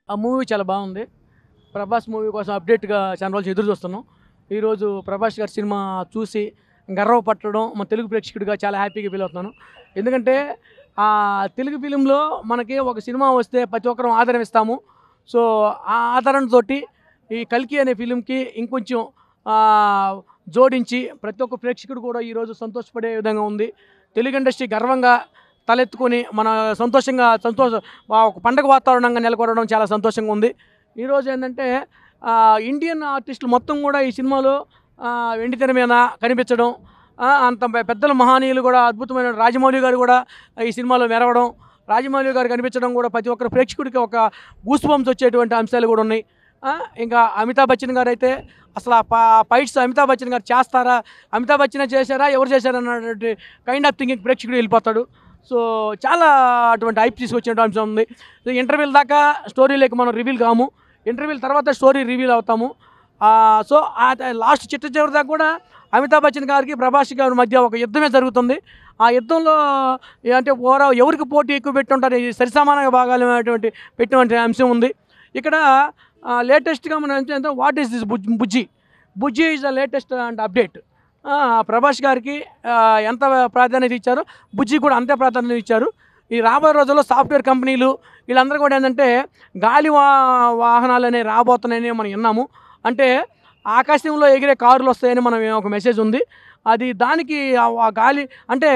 ఆ మూవీ చాలా బాగుంది. ప్రభాస్ మూవీ కోసం అప్డేట్‌గా చాలా రోజులు ఎదురు చూస్తున్నాం. ఈరోజు ప్రభాస్ గారి సినిమా చూసి గర్వపడడం మన తెలుగు ప్రేక్షకుడిగా చాలా హ్యాపీగా ఫీల్ అవుతున్నాను. ఎందుకంటే తెలుగు ఫిలింలో మనకి ఒక సినిమా వస్తే ప్రతి ఒక్కరం ఆదరణ ఇస్తాము. సో, ఆ ఆదరణతోటి ఈ 'కల్కి' అనే ఫిలింకి ఇంకొంచెం జోడించి ప్రతి ఒక్క ప్రేక్షకుడు కూడా ఈరోజు సంతోషపడే విధంగా ఉంది. తెలుగు ఇండస్ట్రీ గర్వంగా తలెత్తుకొని మన ఒక పండగ వాతావరణంగా నెలకొనడం చాలా సంతోషంగా ఉంది. ఈరోజు ఏంటంటే ఇండియన్ ఆర్టిస్టులు మొత్తం కూడా ఈ సినిమాలో వెండితెర మీద కనిపించడం, అంత పెద్దల మహనీయులు కూడా అద్భుతమైన రాజమౌళి గారు కూడా ఈ సినిమాలో మెరవడం, రాజమౌళి గారు కనిపించడం కూడా ప్రతి ఒక్కరు ప్రేక్షకుడికి ఒక గూస్ బంప్స్ వచ్చేటువంటి అంశాలు కూడా ఉన్నాయి. ఇంకా అమితాబ్ బచ్చన్ గారు అయితే అసలు ఫైట్స్ అమితాబ్ బచ్చన్ గారు చేస్తారా, అమితాబ్ బచ్చనే చేశారా, ఎవరు చేశారా అన్నటువంటి కైండ్ ఆఫ్ థింకింగ్ ప్రేక్షకుడు వెళ్ళిపోతాడు. సో, చాలా అటువంటి హైప్ తీసుకొచ్చిన అంశం ఉంది. ఇంటర్వ్యూల దాకా స్టోరీలోకి మనం రివీల్ కాము, ఇంటర్వ్యూల తర్వాత స్టోరీ రివీల్ అవుతాము. సో, లాస్ట్ చివరి దాకా కూడా అమితాబ్ బచ్చన్ గారికి ప్రభాస్ గారి మధ్య ఒక యుద్ధమే జరుగుతుంది. ఆ యుద్ధంలో అంటే ఎవరికి పోటీ ఎక్కువ పెట్టుంటారు, సరిసమానంగా భాగాలటువంటి పెట్టినటువంటి అంశం ఉంది. ఇక్కడ లేటెస్ట్గా మనం ఏంటంటే what is this Bujji is the latest and update. Prabhas గారికి ఎంత ప్రాధాన్యత ఇచ్చారో బుజ్జి కూడా అంతే ప్రాధాన్యత ఇచ్చారు. ఈ రాబోయే రోజుల్లో సాఫ్ట్వేర్ కంపెనీలు వీళ్ళందరూ కూడా ఏంటంటే గాలి వాహనాలు అనేవి రాబోతున్నాయని మనం విన్నాము. అంటే ఆకాశంలో ఎగిరే కారులు వస్తాయని మనం ఒక మెసేజ్ ఉంది. అది దానికి గాలి అంటే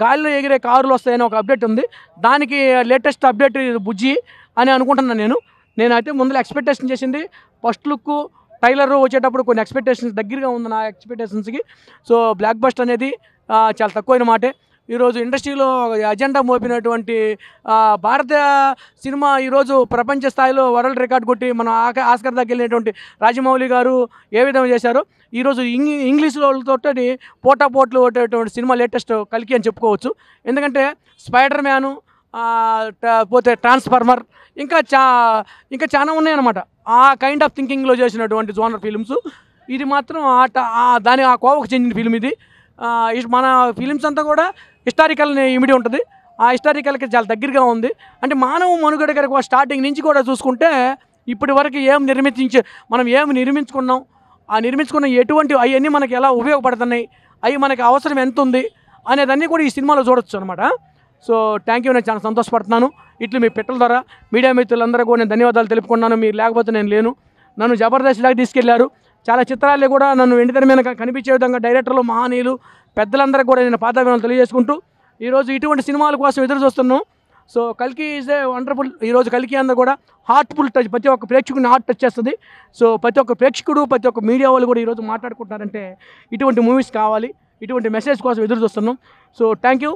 గాలిలో ఎగిరే కారులు వస్తాయని ఒక అప్డేట్ ఉంది. దానికి లేటెస్ట్ అప్డేట్ బుజ్జి అని అనుకుంటున్నాను. నేనైతే ముందు ఎక్స్పెక్టేషన్ చేసింది ఫస్ట్ లుక్ ట్రైలర్ వచ్చేటప్పుడు కొన్ని ఎక్స్పెక్టేషన్స్ దగ్గరగా ఉంది నా ఎక్స్పెక్టేషన్స్కి. సో, బ్లాక్ బస్టర్ అనేది చాలా తక్కువైన మాటే. ఈరోజు ఇండస్ట్రీలో అజెండా మోపినటువంటి భారతీయ సినిమా ఈరోజు ప్రపంచ స్థాయిలో వరల్డ్ రికార్డ్ కొట్టి మన ఆస్కర్ దగ్గర వెళ్ళినటువంటి రాజమౌళి గారు ఏ విధంగా చేశారో ఈరోజు ఇంగ్లీష్ వాళ్ళతోటి పోటాపోట్లు కొట్టేటువంటి సినిమా లేటెస్ట్ 'కల్కి' అని చెప్పుకోవచ్చు. ఎందుకంటే స్పైడర్ మ్యాను, పోతే ట్రాన్స్ఫార్మర్ ఇంకా చాలా ఉన్నాయన్నమాట. ఆ కైండ్ ఆఫ్ థింకింగ్లో చేసినటువంటి జోనర్ ఫిలిమ్స్. ఇది మాత్రం దాని కోవకు చెందిన ఫిలిం ఇది. మన ఫిలిమ్స్ అంతా కూడా హిస్టారికల్ని ఇమిడి ఉంటుంది. ఆ హిస్టారికల్కి చాలా దగ్గరగా ఉంది. అంటే మానవ మనుగడ గారికి స్టార్టింగ్ నుంచి కూడా చూసుకుంటే ఇప్పటి వరకు మనం ఏమి నిర్మించుకున్నాం, ఆ నిర్మించుకున్న ఎటువంటి అవన్నీ మనకి ఎలా ఉపయోగపడుతున్నాయి, అవి మనకి అవసరం ఎంత ఉంది అనేదన్నీ కూడా ఈ సినిమాలో చూడొచ్చు అనమాట. So, thank you. నేను చాలా సంతోషపడుతున్నాను. ఇట్లు మీ పెట్టల ద్వారా మీడియా మిత్రులందరూ కూడా నేను ధన్యవాదాలు తెలుపుకున్నాను. మీరు లేకపోతే నేను లేను. నన్ను జబర్దస్త్ లాగా తీసుకెళ్లారు. చాలా చిత్రాల్లో కూడా నన్ను వెండితెర మీద కనిపించే విధంగా డైరెక్టర్లు, మహనీయులు, పెద్దలందరూ కూడా నేను పాదాభివందనాలు తెలియజేసుకుంటూ ఈరోజు ఇటువంటి సినిమాల కోసం ఎదురు చూస్తున్నాం. సో, 'కల్కి' ఈజ్ ఏ వండర్ఫుల్. ఈరోజు 'కల్కి' అందరూ కూడా హార్ట్ఫుల్ టచ్, ప్రతి ఒక్క ప్రేక్షకుడిని హార్ట్ టచ్ చేస్తుంది. సో, ప్రతి ఒక్క ప్రేక్షకుడు, ప్రతి ఒక్క మీడియా వాళ్ళు కూడా ఈరోజు మాట్లాడుకుంటున్నారంటే ఇటువంటి మూవీస్ కావాలి, ఇటువంటి మెసేజ్ కోసం ఎదురు చూస్తున్నాం. So, thank you.